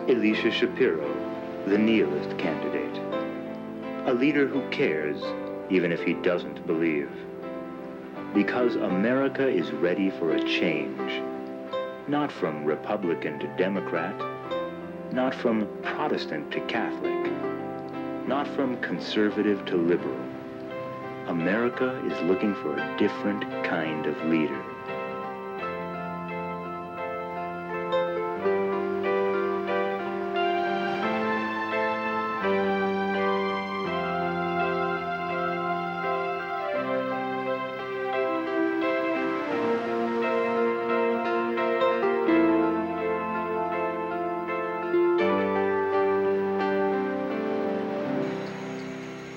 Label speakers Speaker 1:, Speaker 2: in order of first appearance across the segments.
Speaker 1: Elisha Shapiro, the nihilist candidate. A leader who cares, even if he doesn't believe. Because America is ready for a change. Not from Republican to Democrat, not from Protestant to Catholic, not from conservative to liberal. America is looking for a different kind of leader.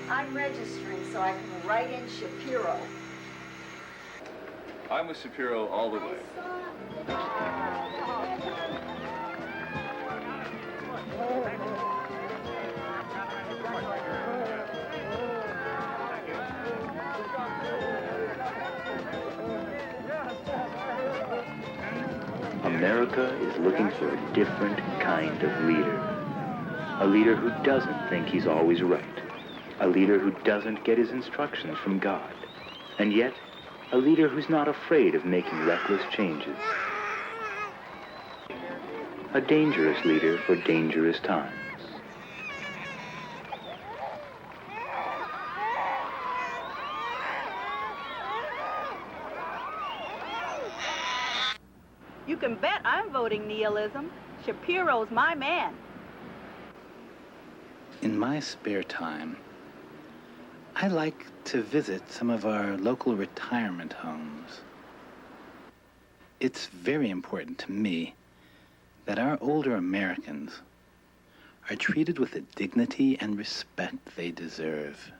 Speaker 2: I'm registering so I can write in Shapiro.
Speaker 3: I'm with Shapiro all the way.
Speaker 1: America is looking for a different kind of leader. A leader who doesn't think he's always right. A leader who doesn't get his instructions from God. And yet, a leader who's not afraid of making reckless changes. A dangerous leader for dangerous times.
Speaker 4: You can bet I'm voting nihilism. Shapiro's my man.
Speaker 5: In my spare time, I like to visit some of our local retirement homes. It's very important to me that our older Americans are treated with the dignity and respect they deserve.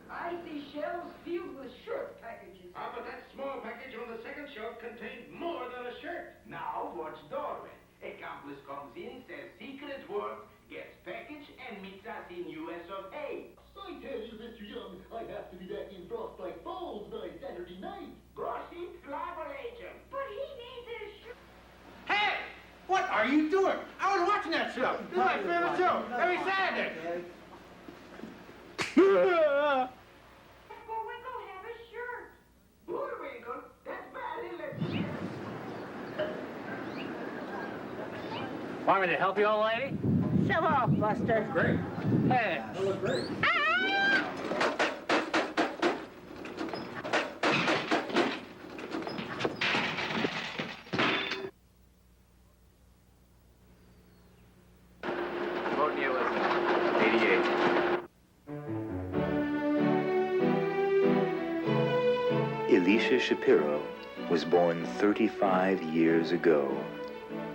Speaker 6: I see shelves filled with shirt packages.
Speaker 7: Ah, but that small package on the second shelf contained more than a shirt.
Speaker 8: Now watch Darwin. Accomplice comes in, says secret word, gets packaged, and meets us in US of A.
Speaker 9: I tell you, Mr. Young, I have to be back in Frostbite Falls by Saturday night.
Speaker 8: Gossip collaboration.
Speaker 6: But he needs his shirt.
Speaker 7: Hey! What are you doing? I was watching that show. This is my favorite show. Every Saturday.
Speaker 6: Bullwinkle have a shirt.
Speaker 8: Bullwinkle? That's bad, isn't it?
Speaker 10: Want me to help you, old lady?
Speaker 4: Shove off, Buster.
Speaker 7: Great.
Speaker 10: Hey.
Speaker 7: That looks great.
Speaker 3: Vote Nihilism, 88.
Speaker 1: Elisha Shapiro was born 35 years ago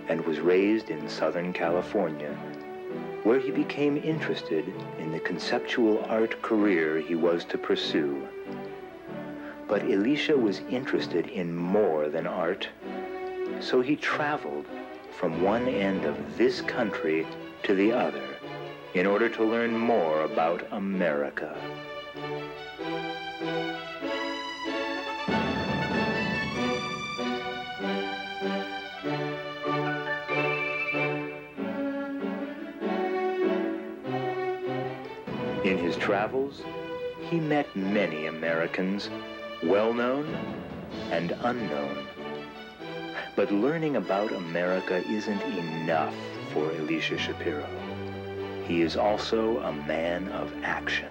Speaker 1: and was raised in Southern California, where he became interested in the conceptual art career he was to pursue. But Elisha was interested in more than art, so he traveled from one end of this country to the other in order to learn more about America. In his travels, he met many Americans, well-known and unknown. But learning about America isn't enough for Elisha Shapiro. He is also a man of action.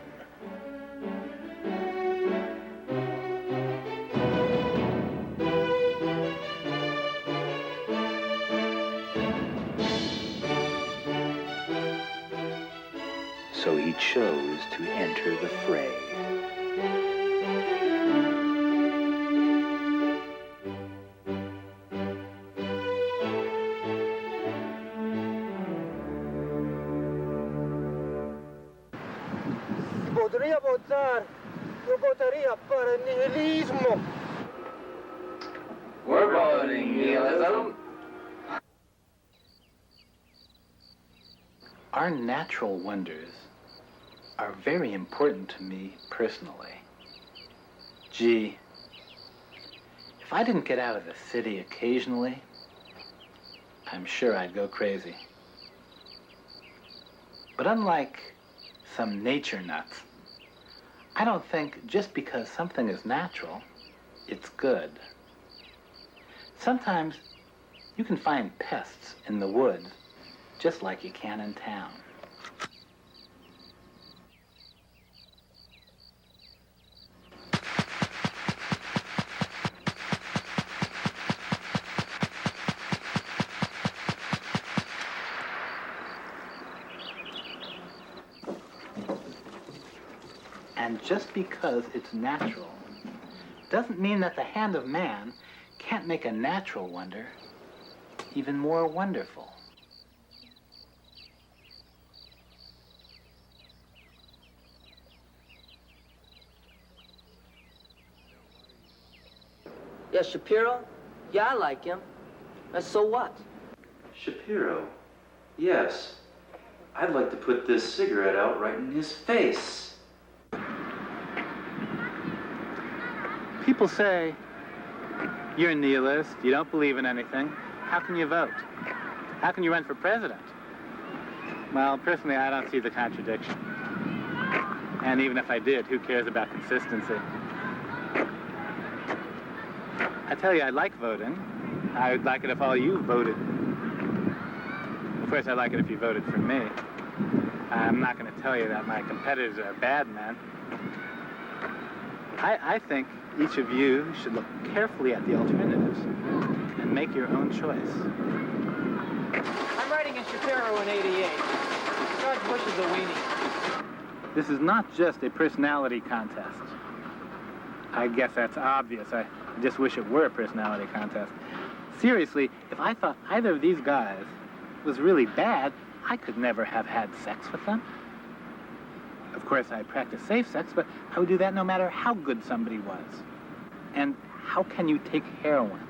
Speaker 1: So he chose to enter the fray.
Speaker 9: Podría votar, yo votaría para el nihilismo.
Speaker 3: We're voting nihilism.
Speaker 5: Our natural wonders are very important to me personally. Gee, if I didn't get out of the city occasionally, I'm sure I'd go crazy. But unlike some nature nuts, I don't think just because something is natural, it's good. Sometimes you can find pests in the woods just like you can in town. And just because it's natural doesn't mean that the hand of man can't make a natural wonder even more wonderful.
Speaker 11: Yeah, Shapiro? Yeah, I like him. So what?
Speaker 12: Shapiro? Yes. I'd like to put this cigarette out right in his face.
Speaker 5: People say, you're a nihilist, you don't believe in anything. How can you vote? How can you run for president? Well, personally, I don't see the contradiction. And even if I did, who cares about consistency? I tell you, I like voting. I would like it if all you voted. Of course, I'd like it if you voted for me. I'm not going to tell you that my competitors are bad men. I think each of you should look carefully at the alternatives and make your own choice.
Speaker 11: I'm writing in Shapiro in 88. George Bush is a weenie.
Speaker 5: This is not just a personality contest. I guess that's obvious. I just wish it were a personality contest. Seriously, if I thought either of these guys was really bad, I could never have had sex with them. Of course, I practice safe sex, but I would do that no matter how good somebody was. And how can you take heroin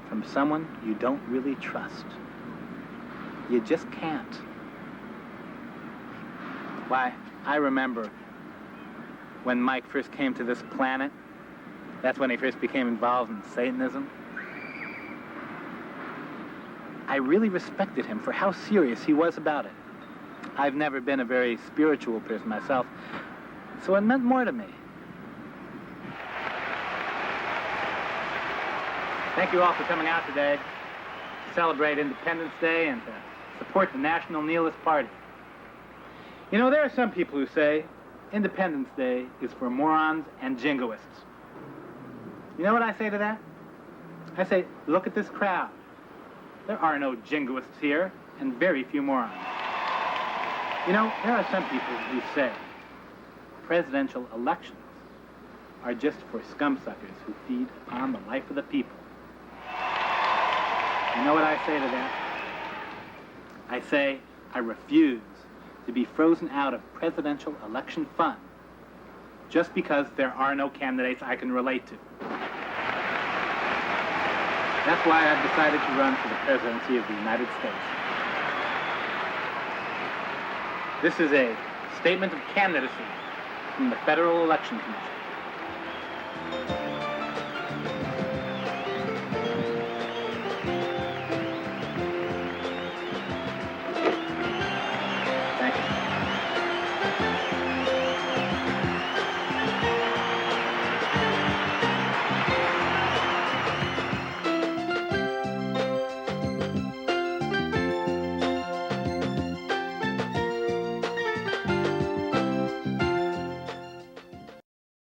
Speaker 5: from someone you don't really trust? You just can't. Why, I remember when Mike first came to this planet. That's when he first became involved in Satanism. I really respected him for how serious he was about it. I've never been a very spiritual person myself, so it meant more to me. Thank you all for coming out today to celebrate Independence Day and to support the National Nihilist Party. You know, there are some people who say Independence Day is for morons and jingoists. You know what I say to that? I say, look at this crowd. There are no jingoists here, and very few morons. You know, there are some people who say presidential elections are just for scumsuckers who feed on the life of the people. You know what I say to that? I say I refuse to be frozen out of presidential election fun just because there are no candidates I can relate to. That's why I've decided to run for the presidency of the United States. This is a statement of candidacy from the Federal Election Commission.